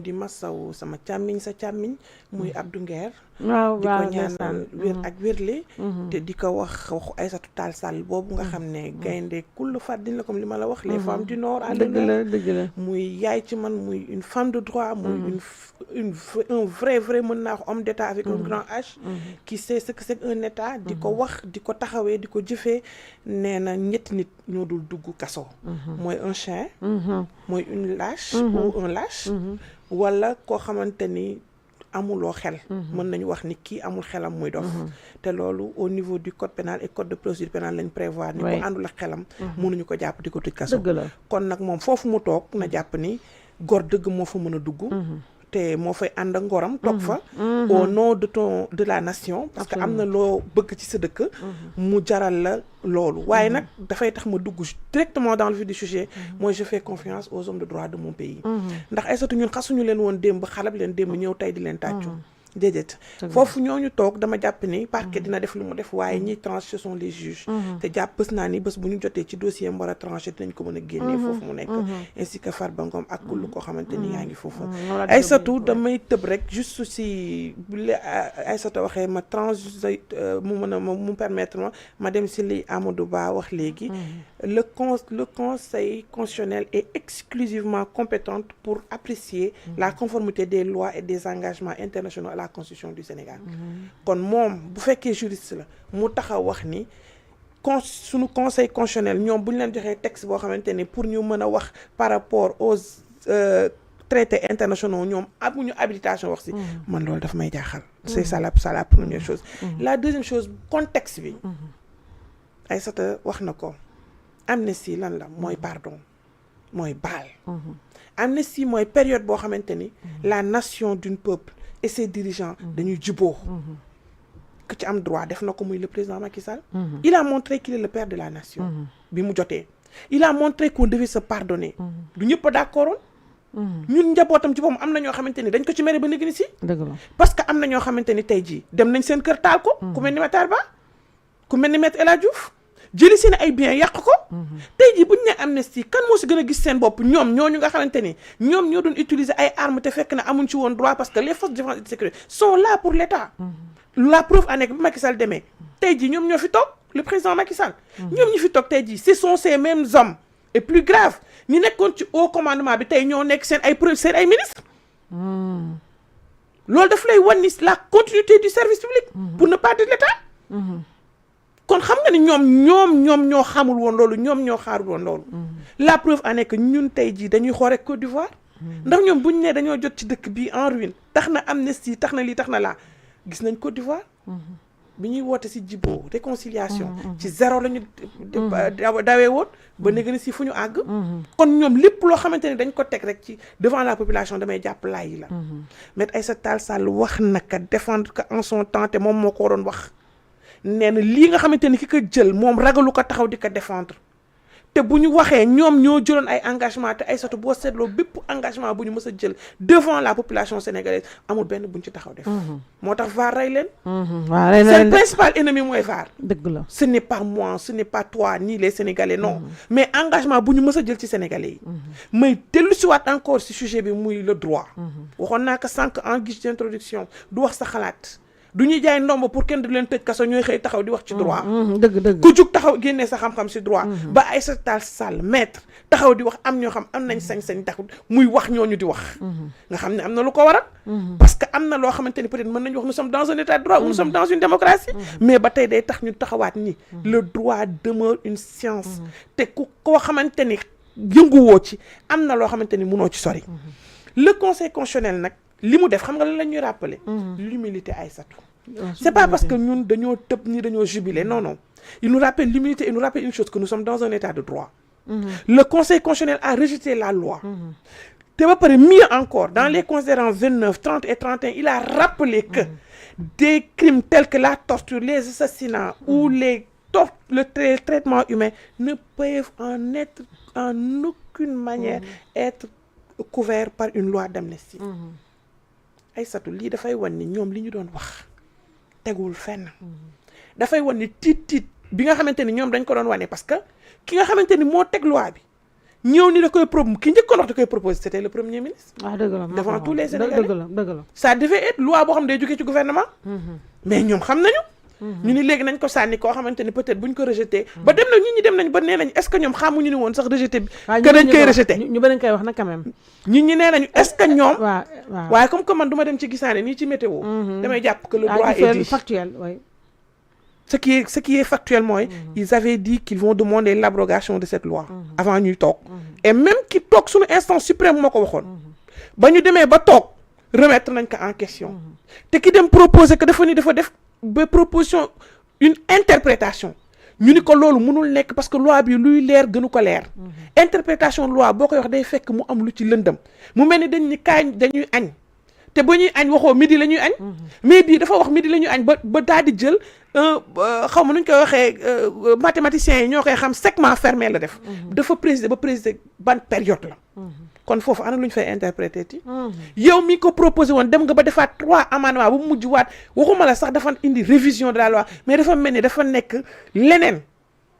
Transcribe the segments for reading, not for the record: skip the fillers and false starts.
di masawu sama càmmiñ sa càmmiñ muy Abdou Nguer waaw di ko waaw ñaanal wér ak wérle te di ko wax waxu Aïssatou Tall Sall boobu nga xam ne gaynde kull fàddin la comme li ma la wax les femmes du Nord à l'honneur dëgg la muy yaay ci man muy une femme de droit muy un vrai mën naa wax homme d'état avec un grand H qui sait ce que c'est un état di ko wax di ko taxawee di ko jëfee nee na ñetti nit ñoo dul dugg kaso mooy un chien mooy une lâche ou un lâche wala koo xamante ni amuloo xel mën nañu wax ni kii amul xelam muy dof te loolu au niveau du code pénal et code de procédure pénale lañ prévoir ni ko àndul ak xelam mënuñu ko jàpp di ko tëj kaso kon nag moom foofu mu toog na jàpp ni góor dëgg moo fa mën a dugg te moo fay ànd ak ngoram toog fa au nom de la nation parce que am na loo bëgg ci sa dëkk mu jaral la loolu waaye nag dafay tax ma dugg directement dans le vif du sujet moi je fais confiance aux hommes de droit de mon pays ndax Aïssatou ñun xasuñu leen woon démb xalab leen démb ñëw tey di leen tàccu déedéet foofu ñooñu toog dama jàpp ni parquet dina def lu mu def waaye ñiy tranché ce sont les juges te jàpp bés naa ni bés bu ñu jotee ci dossier am war a tranché dinañ ko mën a génnee foofu mu nekk ainsi que Farba Ngom ak kullu koo xamante ni yaa ngi foofu Aïssatou damay tëb rek juste si bu Aïssatou waxee ma tranché mu mën a mu permettre ma dem si li Amadou Ba wax léegi le conseil constitutionnel est exclusivement compétent pour apprécier la conformité des lois et des engagements internationaux à la Constitution du Sénégal kon moom bu fekkee juriste la mu taxaw wax ni suñu conseil constitutionnel ñoom bu ñu leen joxee texte boo xamante ni pour ñu mën a wax par rapport aux traités internationaux ñoom amuñu habilitation wax si man loolu daf may jaaxal c'est ça la première chose la deuxième chose contexte bi Aïssata wax na ko amnistie lan la mooy pardon mooy baal amnistie mooy période boo xamante ni la nation d'un peuple et ses dirigeants dañuy juboo ku ci am droit def na ko muy le président Macky Sall il a montré qu'il est le père de la nation bi mu jotee il a montré qu'on devait se pardonner du ñëpp a d'accordoon ñun njabootam ci boppam am na ñoo xamante ni dañ ko ci mere ba léegi ni si parce que am na ñoo xamante ni tey jii dem nañ seen kër taal ko ku mel ni Matar Ba ku mel ni Maître El Hadji Diouf jëli si ne ay biens yàq ko tey jii bu ñu nee amnistie kan moo si gën a gis seen bopp ñoom ñooñu nga xamante ni ñoom ñoo doon utiliser ay armes te fekk na amuñ ci woon droit parce que les forces de défense et de sécurité sont là pour l'État la preuve en est que bu Macky Sall demee tey jii ñoom ñoo fi toog le président Macky Sall ñoom ñi fi toog tey jii ce sont ces mêmes hommes et plus grave ñi nekkoon ci haut commandement bi tey ñoo nekk seen ay ministres loolu daf lay wan ni la continuité du service public pour ne pas dire l'État kon xam nga ni ñoom ñoo xamul woon loolu ñoom ñoo xaarul woon loolu la preuve en est que ñun tey jii dañuy xool rek Côte d'Ivoire ndax ñoom buñ ne dañoo jot ci dëkk bii en ruine tax na amnistie tax na lii tax na laa gis nañ Côte d'Ivoire bi ñuy woote si jiboo réconciliation ci zéro la ñu dawee woon ba léegi ni si fu ñu àgg kon ñoom lépp loo xamante ni dañ ko teg rek ci devant la population damay jàpp laay yi la mais Aïssata Tall Sall wax naka défendre que en son temps te moom moo ko waroon wax nee na lii nga xamante ni ki ko jël moom ragalu ko taxaw di ko défendre te bu ñu waxee ñoom ñoo jëloon ay engagement te Aïssatou boo seetloo bépp engagement bu ñu mës a jël devant la population sénégalaise amul benn buñ ci taxaw def moo tax VAR rey leen seen principal ennemi mooy VAR dëgg la ce n'est pas moi ce n'est pas toi ni les Sénégalais non mais engagement bu ñu mës a jël ci Sénégalais yi may dellu si waat encore si sujet bi muy le droit waxoon naa ko sànq en guise d'introduction du wax sa xalaat du ñuy jaay ndomb pour kenn du leen tëj kaso ñooy xëy taxaw di wax ci droit dëgg ku jug taxaw génnee sa xam-xam ci droit ba Aïssata Tall Sall maître taxaw di wax am ñoo xam am nañ sañ-sañ taxaw muy wax ñooñu di wax nga xam ne am na lu ko waral parce que am na loo xamante ni peut-être mën nañu wax nous sommes dans un état de droit ou nous sommes dans une démocratie mais ba tey day tax ñu taxawaat ni le droit demeure une science te ku koo xamante ni yënguwoo ci am na loo xamante ni mënoo ci sori le conseil constitutionnel nag li mu def xam nga lan la ñuy rappeler l'humilité Aïssatou c'est pas parce que ñun dañoo tëb ni dañoo jubilé non il nous rappelle l'humilité, il nous rappelle une chose, que nous sommes dans un état de droit le conseil constitutionnel a rejeté la loi te ba pare mieux encore dans les considérants 29, 30 et 31 il a rappelé que des crimes tels que la torture, les assassinats ou le traitement humain ne peuvent en aucune manière être couverts par une loi d'amnistie Aïssatou lii dafay wan ni ñoom li ñu doon wax tegul fenn dafay wan ni tiit bi nga xamante ni ñoom dañ ko doon wane parce que ki nga xamante ni moo teg loi bi ñëw ni da koy ki njëkkoon wax da koy proposer c'était le premier ministre. devant tous les Sénégalais dëgg la ça devait être loi boo xam ne day jógee ci gouvernement. mais ñoom xam nañu. ñu ni léegi nañ ko sànni koo xamante ni peut-être buñ ko rejeté. ba dem na ñi dem nañ ba nee nañ est-ce que ñoom xamuñu ni woon sax rejeté bi. que dañ koy rejeté ñu bëri koy wax nag quand même. ñi nee nañu est-ce que ñoom. waaw waaye comme que man du ma dem ci gisaane nii ci météo. damay jàpp que le droit est dit factuel oui. Ce qui est factuel mooy. ils avaient dit qu'ils vont demander l'abrogation de cette loi. avant ñuy toog. et même ki toog suñu instance suprême moo ko waxoon. ba ñu demee ba toog remettre nañ ko en question. te ki dem proposer que dafa def ba proposition une interprétation ñu ni ko loolu mënul nekk parce que loi bi luy leer gënu ko leer. interprétation loi boo koy wax day fekk mu am lu ci lëndëm mu mel ni dañ ni kaay dañuy añ te ba ñuy añ waxoo midi la ñuy añ. mais bii dafa wax midi la ñuy añ ba daal di jël xaw ma nu ñu koy waxee mathématiciens yi ñoo koy xam segment fermé la def. dafa préciser ban période la. kon foofu ana lu ñu fay interpréter ti yow mi ko proposé woon dem nga ba defaat 3 amendements bu mujj waat waxuma la sax dafa indi révision de la loi mais dafa mel ni dafa nekk leneen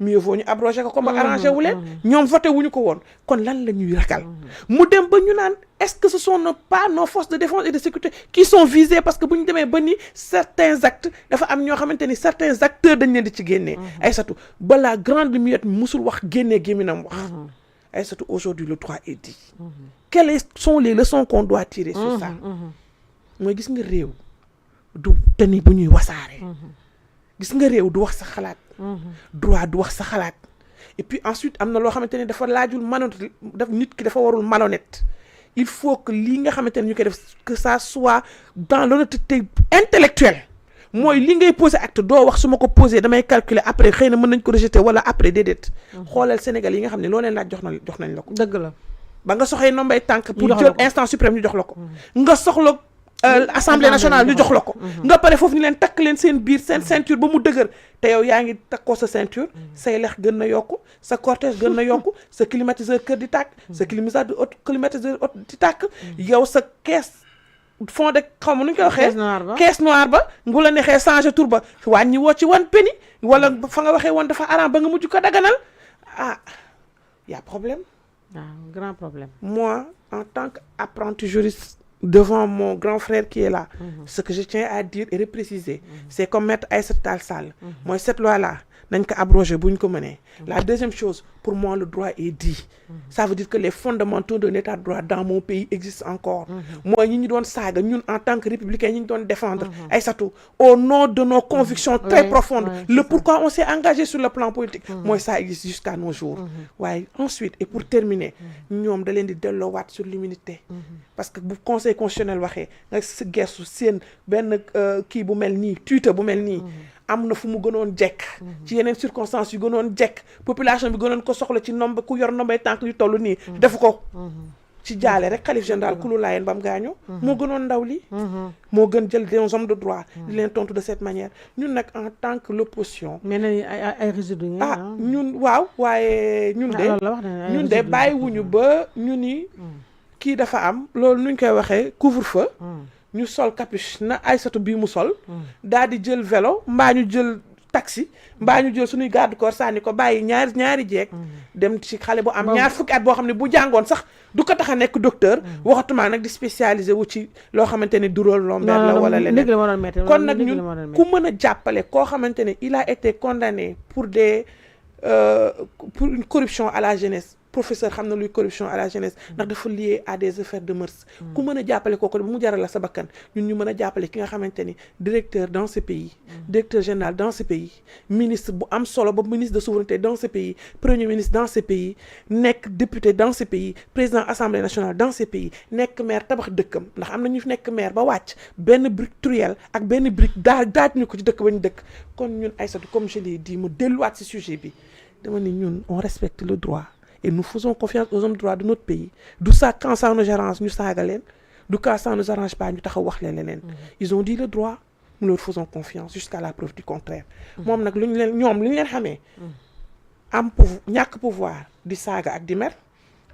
mieux vaut ñu abrogé ko comme arrangé wu leen ñoom voté wuñu ko woon kon lan la ñuy ragal mu dem ba ñu naan est-ce que ce sont pas nos forces de défense et de sécurité qui sont visées parce que bu ñu demee ba ni certains actes dafa am ñoo xamante ni certains acteurs dañ leen di ci génnee Aïssatou ba la grande muette musul wax génnee gémminam wax Aïssatou aujourd'hui le droit est dit. Quelles sont les leçons qu'on doit tirer sur ça mooy gis nga réew du tani bu ñuy wasaare gis nga réew du wax sa xalaat droit du wax sa xalaat et puis ensuite am na loo xamante ne dafa laajul nit ki dafa warul malhonnête il faut que lii nga xamante ne ñu koy def que ça soit dans l'honnêteté intellectuelle mooy li ngay posé acte doo wax su ma ko posé damay calculer après xëy na mën nañ ko rejeter wala après déedéet xoolal Sénégal yi nga xam ne loo leen laaj jox nañ la ko dëgg la ba nga soxee nombay tànk pour jël instance suprême ñu jox la ko nga soxla assemblée nationale ñu jox la ko nga pare foofu ni leen takk leen seen biir seen ceinture ba mu dëgër te yow yaa ngi takkoo sa ceinture say lex gën na yokku sa cortège gën na yokku sa climatiseur kër di tàkk sa climatiseur di tàkk yow sa fond de xaw ma nu ñu koy waxee caisse noire ba bu la neexee changer tur ba wàññi woo ci 1 penny wala fa nga waxee woon dafa araam ba nga mujj ko daganal y a problème grand problème moi en tant qu'apprenti juriste devant mon grand frère qui est là ce que je tiens à dire et repréciser c'est comme maître Aïssata Tall Sall mooy cette loi là nañ ko abrogé bu ñu ko mënee la deuxième chose pour moi le droit est dit ça veut dire que les fondamentaux d'un état de droit dans mon pays existent encore mooy ñi ñu doon saaga ñun en tant que républicains ñi ñu doon défendre Aïssatou au nom de nos convictions très profondes le pourquoi on s'est engagé sur le plan politique mooy ça existe jusqu'à nos jours waaye ensuite et pour terminer ñoom da leen di delloowaat sur l'immunité parce que bu conseil constitutionnel waxee nga si gestu seen benn kii bu mel nii tuite bu mel nii am na fu mu gënoon jekk ci yeneen circonstances yu gënoon jekk population bi gënoon ko soxla ci nombre ku yor nombay tànk yu toll nii defu ko ci jaale rek xalif général Kulu Laayeen ba mu gaañoo moo gënoon ndaw li moo gën jël des hommes de droit di leen tontu de cette manière ñun nag en tant que l'opposition mais nañu ay résidus ñun waaw waaye ñun de bàyyiwuñu ba ñu ni kii dafa am loolu nuñ koy waxee couvre-feu ñu sol capuche na Aïssatou bii mu sol daal di jël vélo mbaa ñu jël taxi mbaa ñu jël suñuy garde corps sànni ko bàyyi ñaari jeeg dem ci xale bu am ñaar fukki at boo xam ne bu jàngoon sax du ko tax a nekk docteur waxatuma nag di spécialisé wu ci loo xamante ne du rôle lombaire la wala leneen kon nag ñun ku mën a jàppale koo xamante ne il a été condamné pour une corruption à la jeunesse professeur xam na luy corruption à la jeunesse ndax dafa lié à des affaires de mœurs ku mën a jàppale kooku bu mu jaral la sa bakkan ñun ñu mën a jàppale ki nga xamante ni directeur dans ce pays directeur général dans ce pays ministre bu am solo ba ministre de souveraineté dans ce pays premier ministre dans ce pays nekk député dans ce pays président assemblée nationale dans ce pays nekk maire tabax dëkkam ndax am na ñu nekk maire ba wàcc benn brique truelle ak benn brique daaj ñu ko ci dëkk ba ñu dëkk kon ñun Aïssatou comme je l'ai dit mu delluwaat ci sujet bi dama ni ñun on respecte le droit et nous faisons confiance aux hommes de droit de notre pays du ça quand ça nous arrange ñu saaga leen du quand ça nous arrange pas ñu taxaw wax leen leneen ils ont dit le droit nous leur faisons confiance jusqu'à la preuve du contraire moom nag lu ñu leen xamee am ñàkk pouvoir di saaga ak di mer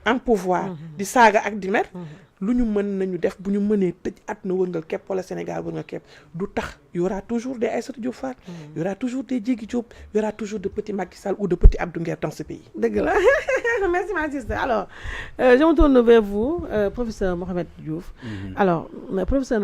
am pouvoir di saaga ak di mer lu ñu mën nañu def bu ñu mënee tëj àdduna wërngal képp wala Sénégal wërngal képp du tax y aura toujours des Aïssatou Diop Fall y aura toujours des Diégui Diop y aura toujours de petits Macky Sall ou de petits Abdou Nguer dans ce pays. dëgg la merci ma sister alors je me tourne vers vous professeur Mohamed Diouf alors professeur